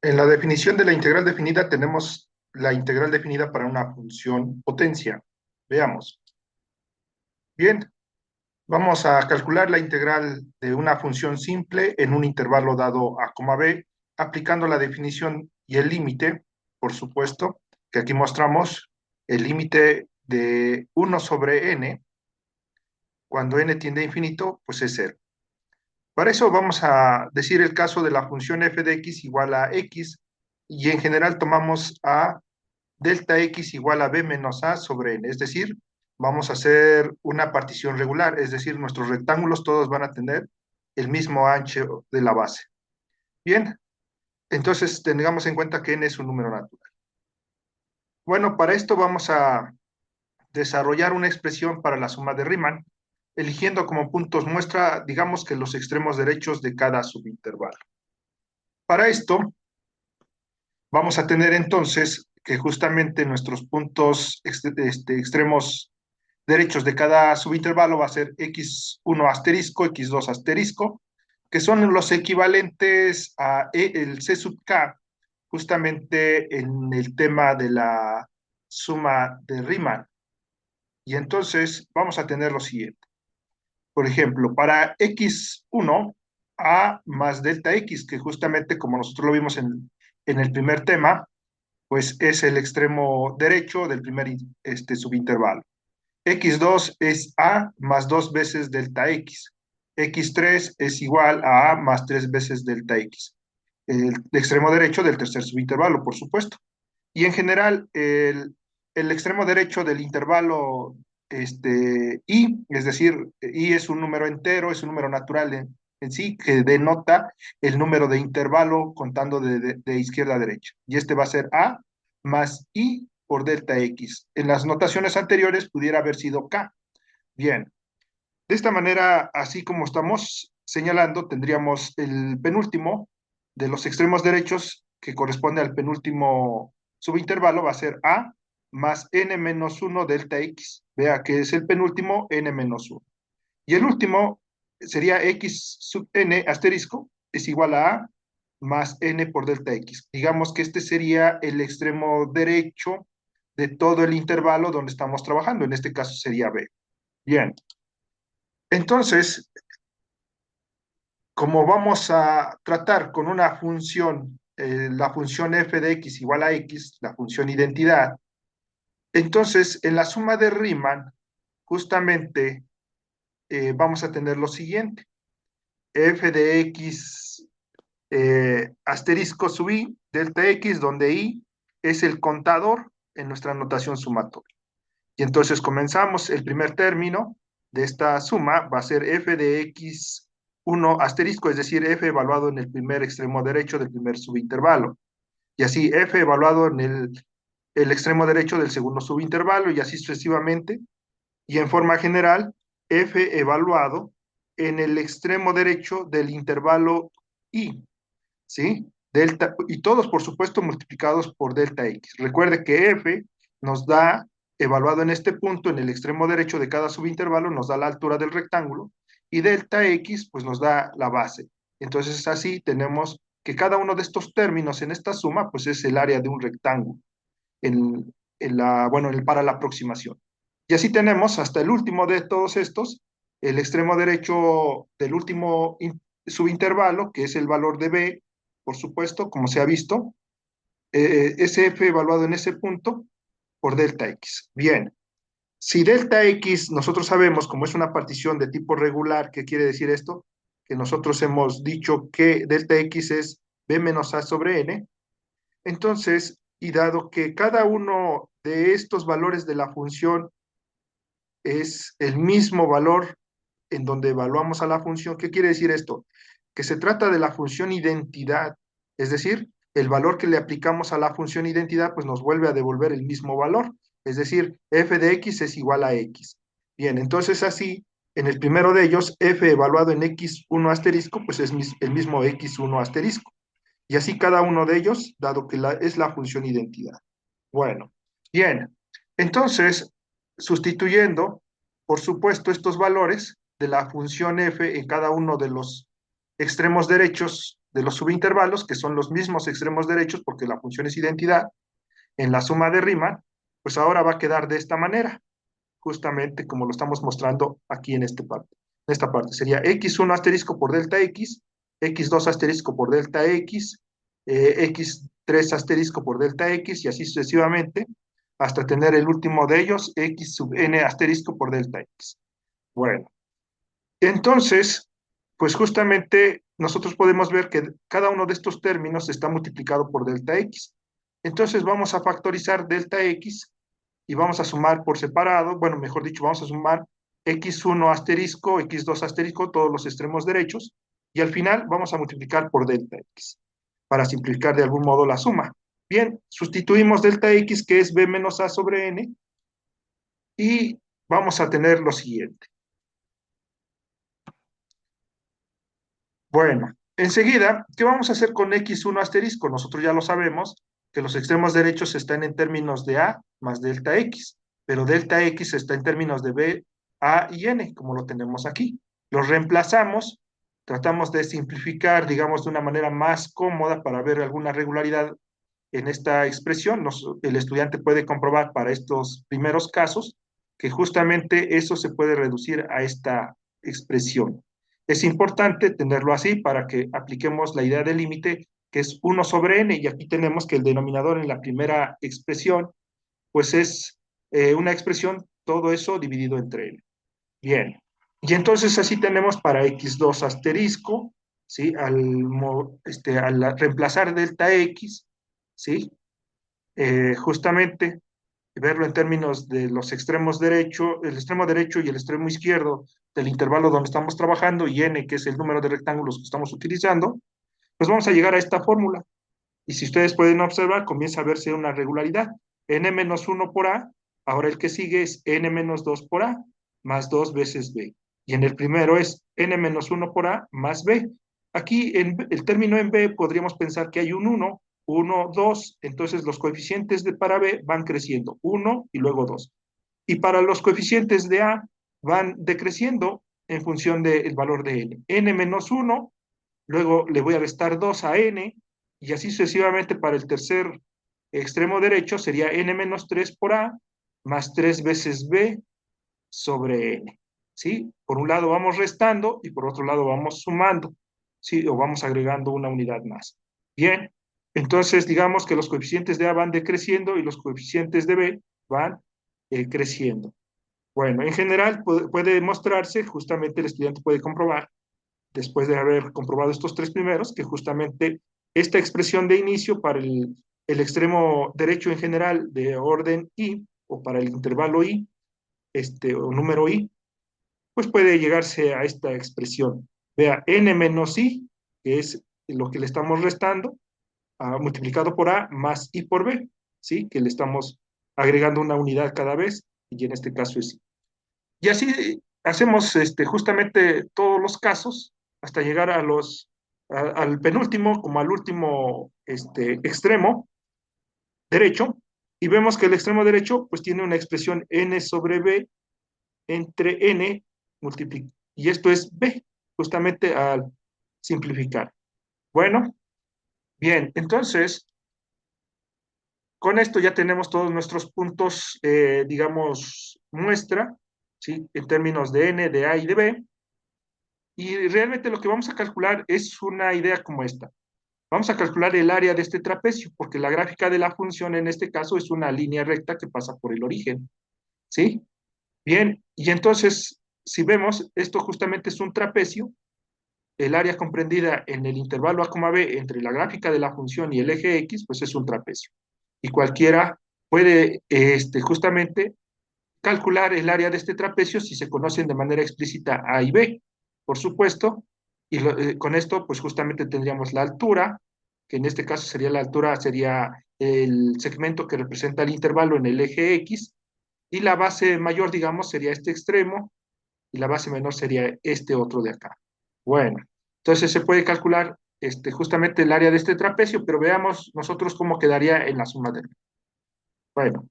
En la definición de la integral definida tenemos la integral definida para una función potencia. Veamos. Bien, vamos a calcular la integral de una función simple en un intervalo dado a, b, aplicando la definición y el límite, por supuesto, que aquí mostramos el límite de 1 sobre n, cuando n tiende a infinito, pues es cero. Para eso vamos a decir el caso de la función f de x igual a x, y en general tomamos a delta x igual a b menos a sobre n, es decir, vamos a hacer una partición regular, es decir, nuestros rectángulos todos van a tener el mismo ancho de la base. Bien, entonces tengamos en cuenta que n es un número natural. Bueno, para esto vamos a desarrollar una expresión para la suma de Riemann, eligiendo como puntos muestra, digamos que los extremos derechos de cada subintervalo. Para esto, vamos a tener entonces que justamente nuestros puntos extremos derechos de cada subintervalo va a ser x1 asterisco, x2 asterisco, que son los equivalentes a el c sub k, justamente en el tema de la suma de Riemann. Y entonces vamos a tener lo siguiente. Por ejemplo, para x1, a más delta x, que justamente como nosotros lo vimos en el primer tema, pues es el extremo derecho del primer subintervalo. X2 es A más 2 veces delta X. X3 es igual a A más 3 veces delta X. El extremo derecho del tercer subintervalo, por supuesto. Y en general, el extremo derecho del intervalo I, es decir, I es un número entero, es un número natural en sí, que denota el número de intervalo contando de izquierda a derecha. Y este va a ser A más I por delta X. En las notaciones anteriores pudiera haber sido K. Bien, de esta manera, así como estamos señalando, tendríamos el penúltimo de los extremos derechos que corresponde al penúltimo subintervalo, va a ser A más n menos 1 delta X. Vea que es el penúltimo n menos 1. Y el último sería X sub n asterisco es igual a A más n por delta X. Digamos que este sería el extremo derecho de todo el intervalo donde estamos trabajando. En este caso sería B. Bien. Entonces, como vamos a tratar con una función, la función f de x igual a x, la función identidad, entonces en la suma de Riemann, justamente vamos a tener lo siguiente, f de x asterisco sub i, delta x, donde i es el contador en nuestra notación sumatoria. Y entonces comenzamos el primer término de esta suma, va a ser f de x1 asterisco, es decir, f evaluado en el primer extremo derecho del primer subintervalo. Y así f evaluado en el extremo derecho del segundo subintervalo y así sucesivamente. Y en forma general, f evaluado en el extremo derecho del intervalo i, ¿sí? Delta, y todos, por supuesto, multiplicados por delta x. Recuerde que f nos da, evaluado en este punto, en el extremo derecho de cada subintervalo, nos da la altura del rectángulo, y delta x, pues nos da la base. Entonces, así tenemos que cada uno de estos términos en esta suma, pues es el área de un rectángulo, para la aproximación. Y así tenemos hasta el último de todos estos, el extremo derecho del último subintervalo, que es el valor de b, por supuesto, como se ha visto, SF evaluado en ese punto por delta X. Bien, si delta X nosotros sabemos, como es una partición de tipo regular, ¿qué quiere decir esto? Que nosotros hemos dicho que delta X es B menos A sobre N, entonces, y dado que cada uno de estos valores de la función es el mismo valor en donde evaluamos a la función, ¿qué quiere decir esto? Que se trata de la función identidad, es decir, el valor que le aplicamos a la función identidad, pues nos vuelve a devolver el mismo valor, es decir, f de x es igual a x. Bien, entonces así, en el primero de ellos, f evaluado en x1 asterisco, pues es el mismo x1 asterisco. Y así cada uno de ellos, dado que es la función identidad. Bueno, bien, entonces, sustituyendo, por supuesto, estos valores de la función f en cada uno de los extremos derechos de los subintervalos, que son los mismos extremos derechos, porque la función es identidad, en la suma de Riemann, pues ahora va a quedar de esta manera, justamente como lo estamos mostrando aquí en esta parte. En esta parte sería x1 asterisco por delta x, x2 asterisco por delta x, x3 asterisco por delta x, y así sucesivamente, hasta tener el último de ellos, x sub n asterisco por delta x. Bueno, entonces, pues justamente nosotros podemos ver que cada uno de estos términos está multiplicado por delta x. Entonces vamos a factorizar delta x y vamos a sumar por separado, bueno, mejor dicho, vamos a sumar x1 asterisco, x2 asterisco, todos los extremos derechos, y al final vamos a multiplicar por delta x, para simplificar de algún modo la suma. Bien, sustituimos delta x, que es b menos a sobre n, y vamos a tener lo siguiente. Bueno, enseguida, ¿qué vamos a hacer con x1 asterisco? Nosotros ya lo sabemos, que los extremos derechos están en términos de a más delta x, pero delta x está en términos de b, a y n, como lo tenemos aquí. Los reemplazamos, tratamos de simplificar, digamos, de una manera más cómoda para ver alguna regularidad en esta expresión. El estudiante puede comprobar para estos primeros casos que justamente eso se puede reducir a esta expresión. Es importante tenerlo así para que apliquemos la idea del límite, que es 1 sobre n, y aquí tenemos que el denominador en la primera expresión, pues es una expresión, todo eso dividido entre n. Bien, y entonces así tenemos para x2 asterisco, ¿sí? Al reemplazar delta x, ¿sí? Justamente verlo en términos de los extremos derecho, el extremo derecho y el extremo izquierdo del intervalo donde estamos trabajando, y n, que es el número de rectángulos que estamos utilizando, pues vamos a llegar a esta fórmula. Y si ustedes pueden observar, comienza a verse una regularidad. N menos 1 por A, ahora el que sigue es N menos 2 por A, más 2 veces B. Y en el primero es N menos 1 por A, más B. Aquí, en el término en B, podríamos pensar que hay un 1, 1, 2, entonces los coeficientes para B van creciendo, 1 y luego 2. Y para los coeficientes de A van decreciendo en función del valor de N. N menos 1, luego le voy a restar 2 a N, y así sucesivamente para el tercer extremo derecho sería n menos 3 por A, más 3 veces B sobre n. ¿Sí? Por un lado vamos restando y por otro lado vamos sumando, ¿sí? O vamos agregando una unidad más. Bien, entonces digamos que los coeficientes de A van decreciendo y los coeficientes de B van creciendo. Bueno, en general puede demostrarse, justamente el estudiante puede comprobar, después de haber comprobado estos tres primeros, que justamente esta expresión de inicio para el extremo derecho en general de orden i, o para el intervalo i, o número i, pues puede llegarse a esta expresión. Vea, n menos i, que es lo que le estamos restando, multiplicado por a, más i por b, ¿sí? Que le estamos agregando una unidad cada vez, y en este caso es i. Y así hacemos justamente todos los casos hasta llegar al penúltimo, como al último extremo derecho, y vemos que el extremo derecho pues tiene una expresión n sobre b entre n y esto es b, justamente al simplificar. Bueno, bien, entonces con esto ya tenemos todos nuestros puntos, digamos, muestra, ¿sí? En términos de n, de a y de b. Y realmente lo que vamos a calcular es una idea como esta. Vamos a calcular el área de este trapecio, porque la gráfica de la función en este caso es una línea recta que pasa por el origen. ¿Sí? Bien, y entonces, si vemos, esto justamente es un trapecio. El área comprendida en el intervalo a, b entre la gráfica de la función y el eje x, pues es un trapecio. Y cualquiera puede justamente calcular el área de este trapecio si se conocen de manera explícita A y B, por supuesto, y con esto pues justamente tendríamos la altura, que en este caso sería la altura, sería el segmento que representa el intervalo en el eje X, y la base mayor, digamos, sería este extremo, y la base menor sería este otro de acá. Bueno, entonces se puede calcular justamente el área de este trapecio, pero veamos nosotros cómo quedaría en la suma de. Bueno,